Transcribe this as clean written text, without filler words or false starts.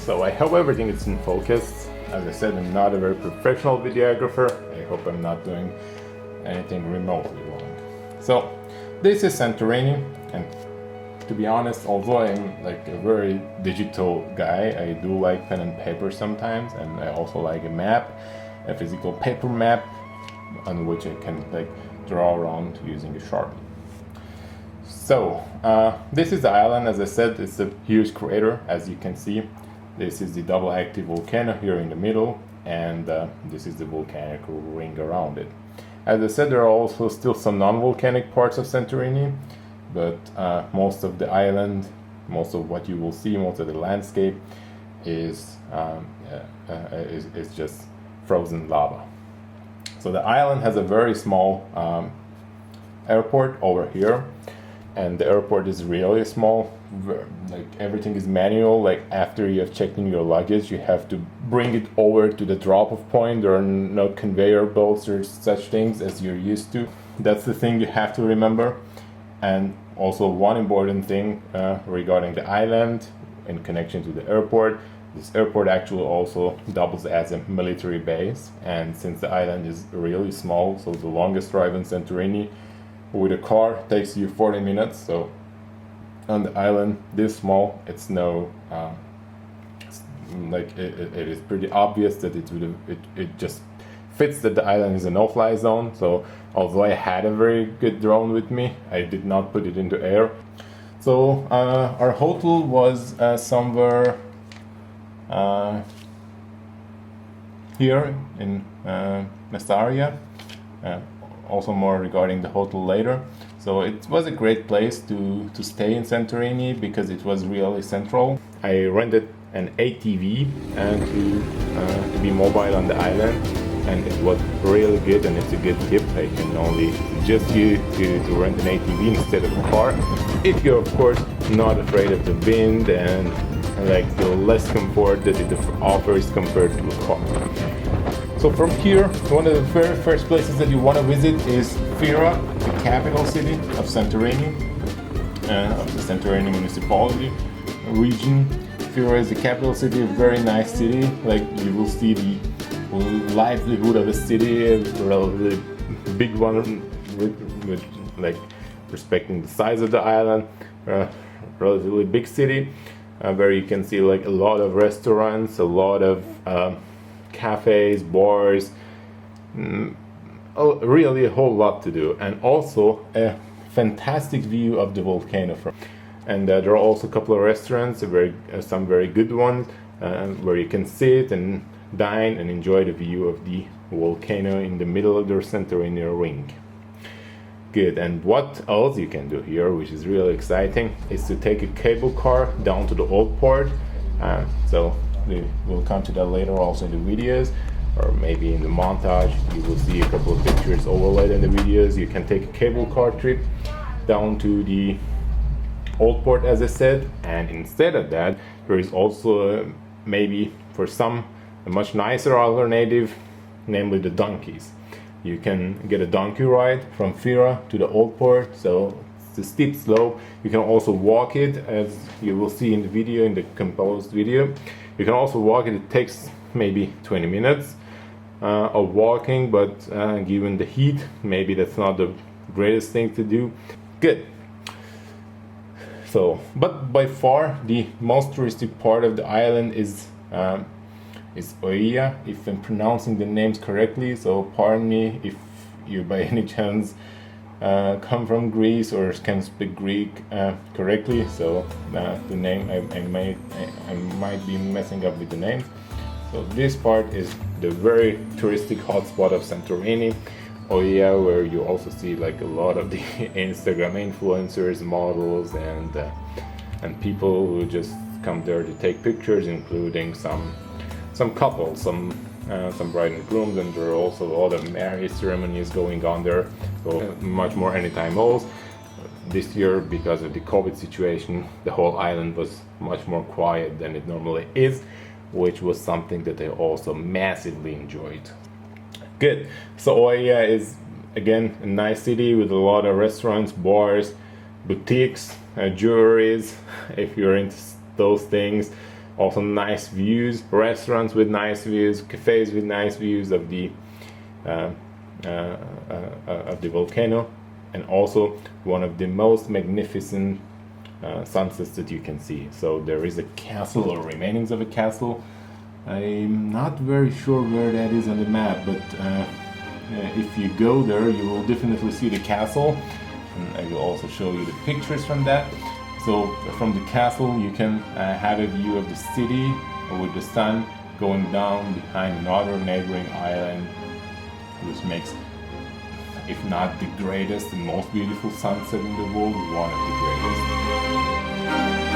So I hope everything is in focus. As I said, I'm not a very professional videographer. I hope I'm not doing anything remotely wrong. So this is Santorini, and to be honest, although I'm like a very digital guy, I do like pen and paper sometimes, and I also like a map, a physical paper map on which I can like draw around using a Sharpie. So this is the island. As I said, it's a huge crater, as you can see. This is the double active volcano here in the middle, and this is the volcanic ring around it. As I said, there are also still some non-volcanic parts of Santorini, but most of the island, most of what you will see, most of the landscape is just frozen lava. So the island has a very small airport over here, and the airport is really small. Like everything is manual. Like after you have checked in your luggage, you have to bring it over to the drop-off point. There are no conveyor belts or such things as you're used to. That's the thing you have to remember. And also one important thing regarding the island in connection to the airport. This airport actually also doubles as a military base, and since the island is really small, so the longest drive in Santorini with a car takes you 40 minutes. So on the island this small, it's no like it is pretty obvious that it just fits that the island is a no-fly zone. So although I had a very good drone with me, I did not put it into air. So our hotel was somewhere here in Mestaria. Also more regarding the hotel later. So it was a great place to stay in Santorini because it was really central. I rented an ATV to be mobile on the island, and it was really good, and it's a good tip. I can only suggest you to rent an ATV instead of a car, if you're of course not afraid of the wind and like the less comfort that it offers compared to a car. So from here, one of the very first places that you want to visit is Fira, the capital city of Santorini, of the Santorini municipality region. Fira is the capital city, a very nice city. Like you will see the livelihood of a city, a relatively big one, with like respecting the size of the island, relatively big city, where you can see like a lot of restaurants, a lot of cafes, bars, really a whole lot to do, and also a fantastic view of the volcano from. And there are also a couple of restaurants, some very good ones, where you can sit and dine and enjoy the view of the volcano in the middle of the Santorini ring. Good. And what else you can do here, which is really exciting, is to take a cable car down to the old port. So we'll come to that later also in the videos, or maybe in the montage. You will see a couple of pictures overlaid in the videos. You can take a cable car trip down to the old port, as I said, and instead of that, there is also maybe for some a much nicer alternative, namely the donkeys. You can get a donkey ride from Fira to the old port, so it's a steep slope. You can also walk it, as you will see in the video, in the composed video. You can also walk it. It takes maybe 20 minutes of walking, but given the heat, maybe that's not the greatest thing to do. Good. So, but by far the most touristic part of the island is Oia, if I'm pronouncing the names correctly. So pardon me if you by any chance come from Greece or can speak Greek correctly. So the name I might be messing up with the names. So this part is the very touristic hotspot of Santorini, Oia, where you also see like a lot of the Instagram influencers, models, and people who just come there to take pictures, including some couples, some bride and grooms, and there are also a lot of marriage ceremonies going on there. So much more anytime else. This year, because of the COVID situation, the whole island was much more quiet than it normally is, which was something that I also massively enjoyed. Good. So Oia is again a nice city with a lot of restaurants, bars, boutiques, jewelries, if you're into those things. Also nice views, restaurants with nice views, cafes with nice views of the volcano, and also one of the most magnificent sunsets that you can see. So there is a castle or remainings of a castle. I'm not very sure where that is on the map, but if you go there, you will definitely see the castle, and I will also show you the pictures from that. So from the castle you can have a view of the city with the sun going down behind another neighboring island, which makes, if not the greatest and most beautiful sunset in the world, one of the greatest.